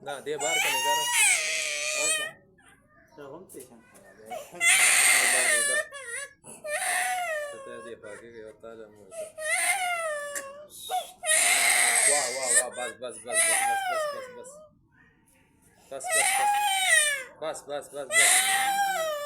ना दे बाहर का नजारा दे बाकी के होता है वाह वाह वाह बस बस बस बस बस बस बस बस बस बस बस बस बस बस